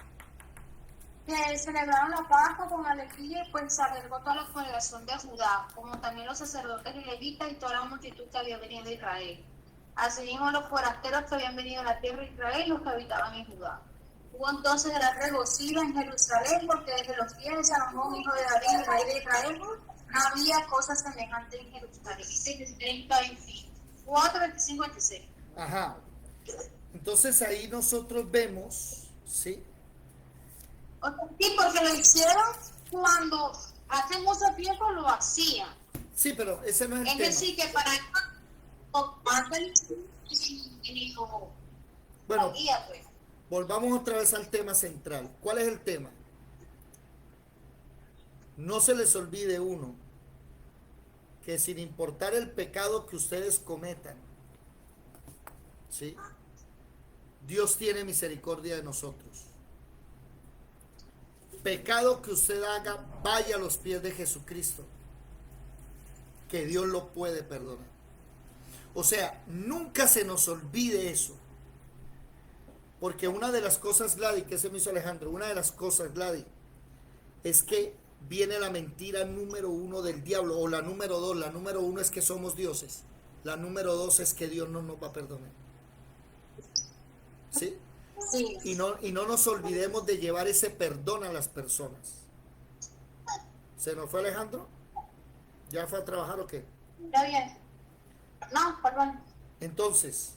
celebraron la Pascua con alegría y pues se agregó toda la congregación de Judá, como también los sacerdotes y levitas y toda la multitud que había venido de Israel. Asimismo los forasteros que habían venido a la tierra de Israel y los que habitaban en Judá. Hubo entonces gran regocijo en Jerusalén, porque desde los días de Salomón, hijo de David, rey de Israel, no había cosa semejante en Jerusalén. 30, 24, 25, 26. Ajá. Entonces ahí nosotros vemos, ¿sí? Sí, porque lo hicieron cuando hace mucho tiempo lo hacían. Sí, pero ese no es el Es tema. decir, que para Bueno, guía, pues. volvamos otra vez al tema central. ¿Cuál es el tema? No se les olvide uno, que sin importar el pecado que ustedes cometan, ¿sí? Dios tiene misericordia de nosotros. Pecado que usted haga, vaya a los pies de Jesucristo, que Dios lo puede perdonar. O sea, nunca se nos olvide eso. Porque una de las cosas, Gladys, que se me hizo Alejandro, una de las cosas, Gladys, es que viene la mentira número 1 del diablo, o la número 2. La número 1 es que somos dioses. La número 2 es que Dios no nos va a perdonar. ¿Sí? Sí. Y no nos olvidemos de llevar ese perdón a las personas. ¿Se nos fue Alejandro? ¿Ya fue a trabajar o qué? Está bien. No, perdón. Entonces,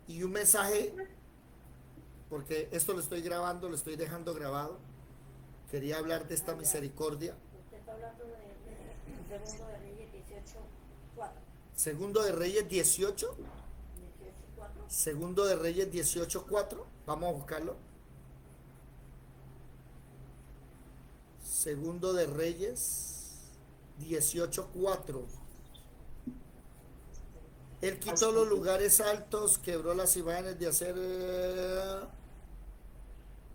y un mensaje, porque esto lo estoy grabando, lo estoy dejando grabado. Quería hablar de esta misericordia. Usted está hablando de Segundo de Reyes 18:4. Segundo de Reyes 18. 18:4. Segundo de Reyes 18:4. Vamos a buscarlo. Segundo de Reyes 18:4. Él quitó los lugares altos, quebró las imágenes de hacer.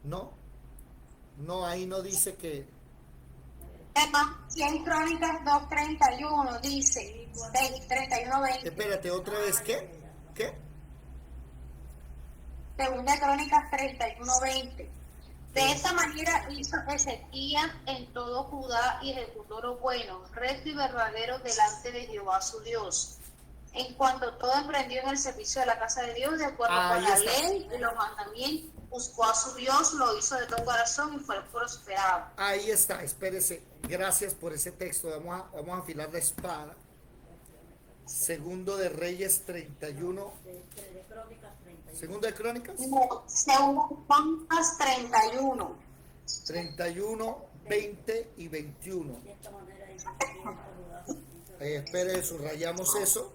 No, ahí no dice que. Si en Crónicas 2:31 dice 31:20. Espérate, otra vez, ¿qué? ¿Qué? Segunda Crónicas 31:20. De esta manera hizo Ezequías en todo Judá y ejecutó lo bueno, recto y verdadero delante de Jehová su Dios. En cuanto todo emprendió en el servicio de la casa de Dios, de acuerdo con la ley y los mandamientos, buscó a su Dios, lo hizo de todo corazón y fue prosperado. Ahí está, espérese. Gracias por ese texto. Vamos a afilar la espada. Segundo de Reyes 31. De Crónicas 31. Segundo de Crónicas. Segundo Crónicas 31. 31, 20 y 21. De esta manera dice Espere, subrayamos eso.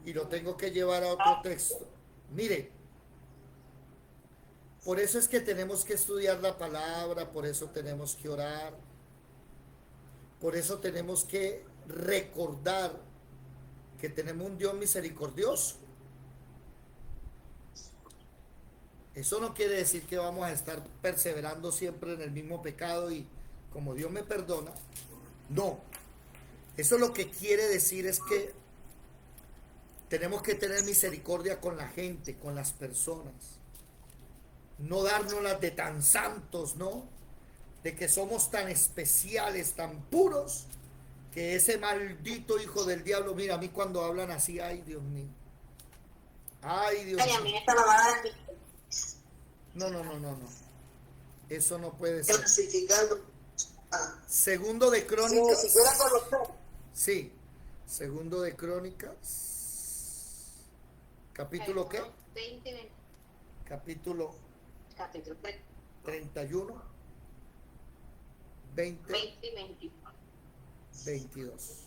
Y lo tengo que llevar a otro texto. Mire. Por eso es que tenemos que estudiar la palabra, por eso tenemos que orar, por eso tenemos que recordar que tenemos un Dios misericordioso. Eso no quiere decir que vamos a estar perseverando siempre en el mismo pecado y como Dios me perdona. No. Eso lo que quiere decir es que tenemos que tener misericordia con la gente, con las personas. No dárnoslas de tan santos, ¿no? De que somos tan especiales, tan puros, que ese maldito hijo del diablo, mira, a mí cuando hablan así, ay Dios mío. Ay Dios mío. No. Eso no puede ser. Segundo de Crónicas. Sí. Segundo de Crónicas. ¿Capítulo qué? 20. capítulo capítulo 31, 20, 20 y 21. 22.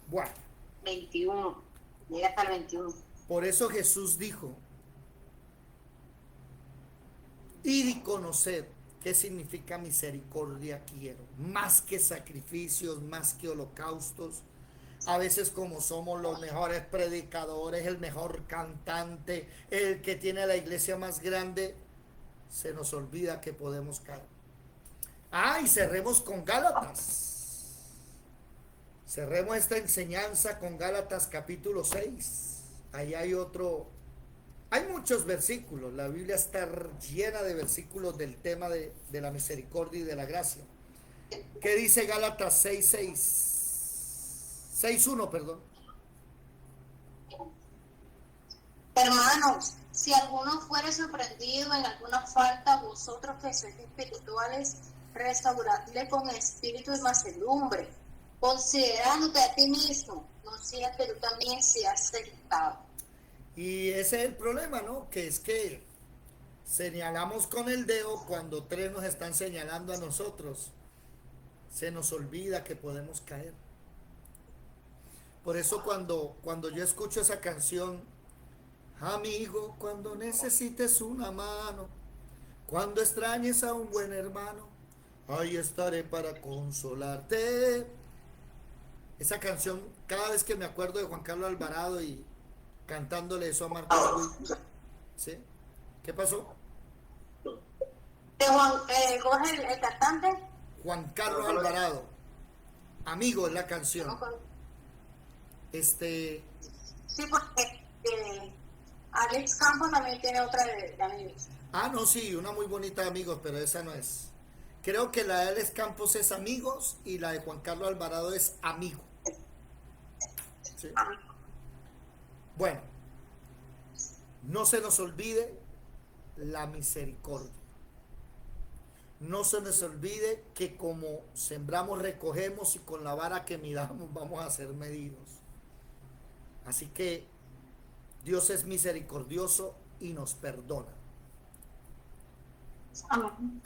Bueno, 21. Llega hasta el 21. por eso Jesús dijo, id y conoced qué significa misericordia quiero, más que sacrificios, más que holocaustos. A veces como somos los mejores predicadores, el mejor cantante, el que tiene la iglesia más grande, se nos olvida que podemos caer. Y cerremos con Gálatas. Cerremos esta enseñanza con Gálatas capítulo 6. Ahí hay hay muchos versículos. La Biblia está llena de versículos del tema de la misericordia y de la gracia. ¿Qué dice Gálatas 6:1, perdón? Hermanos, si alguno fuere sorprendido en alguna falta, vosotros que sois espirituales, restauradle con espíritu de mansedumbre, considerándote a ti mismo, no sea que tú también seas tentado. Y ese es el problema, ¿no? Que es que señalamos con el dedo cuando tres nos están señalando a nosotros. Se nos olvida que podemos caer. Por eso cuando yo escucho esa canción, amigo, cuando necesites una mano, cuando extrañes a un buen hermano, ahí estaré para consolarte. Esa canción, cada vez que me acuerdo de Juan Carlos Alvarado y cantándole eso a Marcos Witt, ¿sí? ¿Qué pasó? De Juan, Jorge, el cantante. Juan Carlos Alvarado, amigo es la canción. Sí, porque Alex Campos también tiene otra de amigos. No, sí, una muy bonita de amigos, pero esa no es. Creo que la de Alex Campos es amigos y la de Juan Carlos Alvarado es amigo. ¿Sí? Bueno, no se nos olvide la misericordia. No se nos olvide que como sembramos, recogemos y con la vara que midamos vamos a ser medidos. Así que Dios es misericordioso y nos perdona. Amén.